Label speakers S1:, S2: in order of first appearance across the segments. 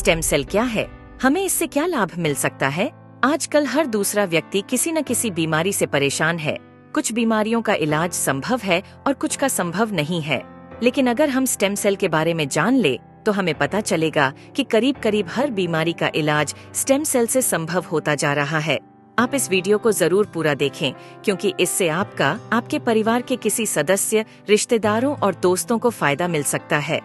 S1: Stem cell क्या है, हमें इससे क्या लाभ मिल सकता है? आजकल हर दूसरा व्यक्ति किसी न किसी बीमारी से परेशान है। कुछ बीमारियों का इलाज संभव है और कुछ का संभव नहीं है। लेकिन अगर हम स्टेम सेल के बारे में जान ले तो हमें पता चलेगा कि करीब करीब हर बीमारी का इलाज स्टेम सेल से संभव होता जा रहा है। आप इस वीडियो को जरूर पूरा देखें, क्योंकि इससे आपका, आपके परिवार के किसी सदस्य, रिश्तेदारों और दोस्तों को फायदा मिल सकता है।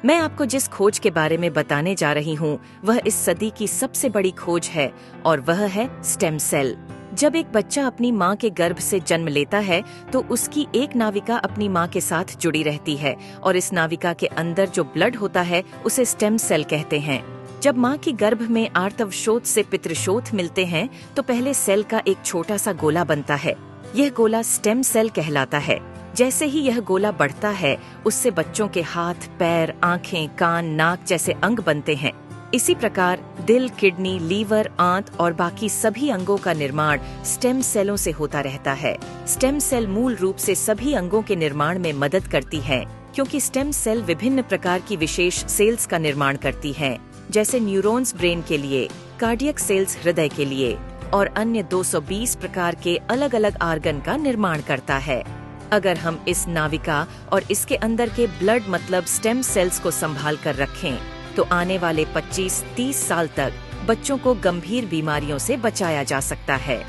S1: मैं आपको जिस खोज के बारे में बताने जा रही हूँ वह इस सदी की सबसे बड़ी खोज है, और वह है स्टेम सेल। जब एक बच्चा अपनी माँ के गर्भ से जन्म लेता है तो उसकी एक नाविका अपनी माँ के साथ जुड़ी रहती है, और इस नाविका के अंदर जो ब्लड होता है उसे स्टेम सेल कहते हैं। जब माँ की गर्भ में आर्तवशोथ से पितृशोथ मिलते हैं तो पहले सेल का एक छोटा सा गोला बनता है। यह गोला स्टेम सेल कहलाता है। जैसे ही यह गोला बढ़ता है उससे बच्चों के हाथ, पैर, आँखें, कान, नाक जैसे अंग बनते हैं। इसी प्रकार दिल, किडनी, लीवर, आंत और बाकी सभी अंगों का निर्माण स्टेम सेलों से होता रहता है। स्टेम सेल मूल रूप से सभी अंगों के निर्माण में मदद करती है, क्योंकि स्टेम सेल विभिन्न प्रकार की विशेष सेल्स का निर्माण करती हैं, जैसे न्यूरॉन्स ब्रेन के लिए, कार्डियक सेल्स हृदय के लिए, और अन्य 220 प्रकार के अलग अलग आर्गन का निर्माण करता है। अगर हम इस नाविका और इसके अंदर के ब्लड मतलब स्टेम सेल्स को संभाल कर रखें तो आने वाले 25-30 साल तक बच्चों को गंभीर बीमारियों से बचाया जा सकता है।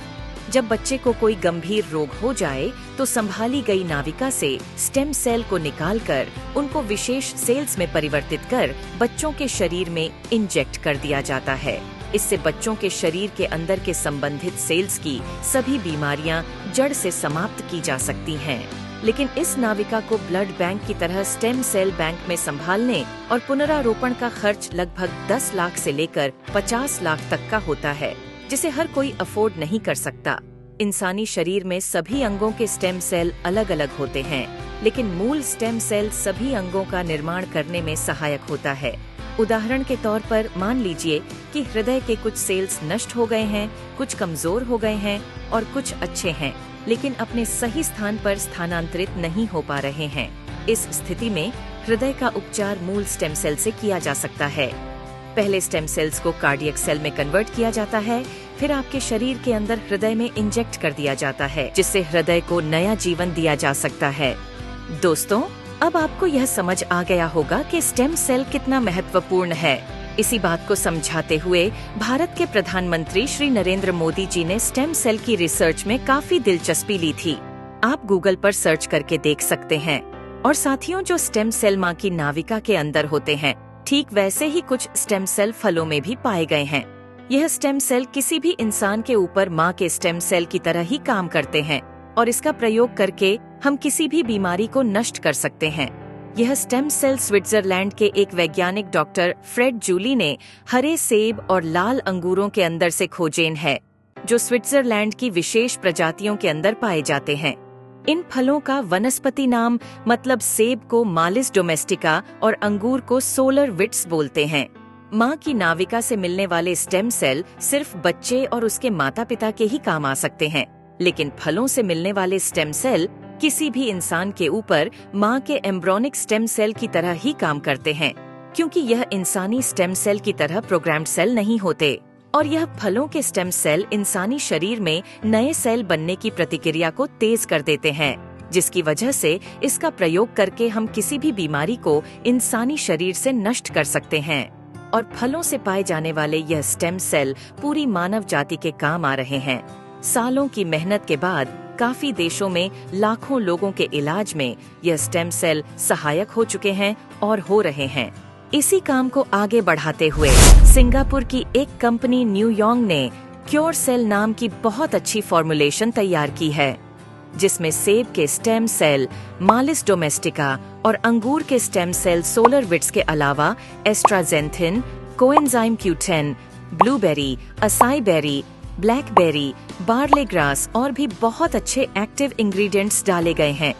S1: जब बच्चे को कोई गंभीर रोग हो जाए तो संभाली गई नाविका से स्टेम सेल को निकालकर उनको विशेष सेल्स में परिवर्तित कर बच्चों के शरीर में इंजेक्ट कर दिया जाता है। इससे बच्चों के शरीर के अंदर के संबंधित सेल्स की सभी बीमारियां जड़ से समाप्त की जा सकती हैं। लेकिन इस नाविका को ब्लड बैंक की तरह स्टेम सेल बैंक में संभालने और पुनरारोपण का खर्च लगभग 10 लाख से लेकर 50 लाख तक का होता है, जिसे हर कोई अफोर्ड नहीं कर सकता। इंसानी शरीर में सभी अंगों के स्टेम सेल अलग अलग होते हैं, लेकिन मूल स्टेम सेल सभी अंगों का निर्माण करने में सहायक होता है। उदाहरण के तौर पर मान लीजिए कि हृदय के कुछ सेल्स नष्ट हो गए हैं, कुछ कमजोर हो गए हैं और कुछ अच्छे हैं, लेकिन अपने सही स्थान पर स्थानांतरित नहीं हो पा रहे हैं। इस स्थिति में हृदय का उपचार मूल स्टेम सेल से किया जा सकता है। पहले स्टेम सेल्स को कार्डियक सेल में कन्वर्ट किया जाता है, फिर आपके शरीर के अंदर हृदय में इंजेक्ट कर दिया जाता है, जिससे हृदय को नया जीवन दिया जा सकता है। दोस्तों, अब आपको यह समझ आ गया होगा कि स्टेम सेल कितना महत्वपूर्ण है। इसी बात को समझाते हुए भारत के प्रधानमंत्री श्री नरेंद्र मोदी जी ने स्टेम सेल की रिसर्च में काफी दिलचस्पी ली थी। आप गूगल पर सर्च करके देख सकते हैं। और साथियों, जो स्टेम सेल माँ की नाविका के अंदर होते हैं, ठीक वैसे ही कुछ स्टेम सेल फलों में भी पाए गए हैं। यह स्टेम सेल किसी भी इंसान के ऊपर माँ के स्टेम सेल की तरह ही काम करते हैं, और इसका प्रयोग करके हम किसी भी बीमारी को नष्ट कर सकते हैं। यह स्टेम सेल स्विट्जरलैंड के एक वैज्ञानिक डॉक्टर फ्रेड जूली ने हरे सेब और लाल अंगूरों के अंदर से खोजेन है, जो स्विट्जरलैंड की विशेष प्रजातियों के अंदर पाए जाते हैं। इन फलों का वनस्पति नाम मतलब सेब को मालिस डोमेस्टिका और अंगूर को सोलर विट्स बोलते हैं। माँ की नाविका से मिलने वाले स्टेम सेल सिर्फ बच्चे और उसके माता पिता के ही काम आ सकते हैं, लेकिन फलों से मिलने वाले स्टेम सेल किसी भी इंसान के ऊपर माँ के एम्ब्रोनिक स्टेम सेल की तरह ही काम करते हैं, क्योंकि यह इंसानी स्टेम सेल की तरह प्रोग्राम्ड सेल नहीं होते। और यह फलों के स्टेम सेल इंसानी शरीर में नए सेल बनने की प्रतिक्रिया को तेज कर देते हैं, जिसकी वजह से इसका प्रयोग करके हम किसी भी बीमारी को इंसानी शरीर से नष्ट कर सकते हैं। और फलों से पाए जाने वाले यह स्टेम सेल पूरी मानव जाति के काम आ रहे हैं। सालों की मेहनत के बाद काफी देशों में लाखों लोगों के इलाज में यह स्टेम सेल सहायक हो चुके हैं और हो रहे हैं। इसी काम को आगे बढ़ाते हुए सिंगापुर की एक कंपनी न्यूयॉन्ग ने क्योर सेल नाम की बहुत अच्छी फॉर्मुलेशन तैयार की है, जिसमें सेब के स्टेम सेल मालिस डोमेस्टिका और अंगूर के स्टेम सेल सोलर विट्स के अलावा astaxanthin, coenzyme Q10, blueberry, acai berry, blackberry, barley grass और भी बहुत अच्छे एक्टिव इंग्रेडिएंट्स डाले गए हैं,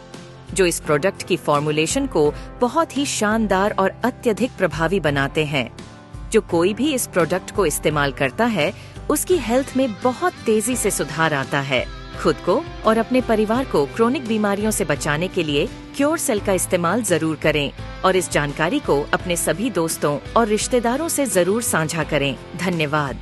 S1: जो इस प्रोडक्ट की फॉर्मुलेशन को बहुत ही शानदार और अत्यधिक प्रभावी बनाते हैं। जो कोई भी इस प्रोडक्ट को इस्तेमाल करता है उसकी हेल्थ में बहुत तेजी से सुधार आता है। खुद को और अपने परिवार को क्रोनिक बीमारियों से बचाने के लिए क्योर सेल का इस्तेमाल जरूर करें और इस जानकारी को अपने सभी दोस्तों और रिश्तेदारों से जरूर साझा करें। धन्यवाद।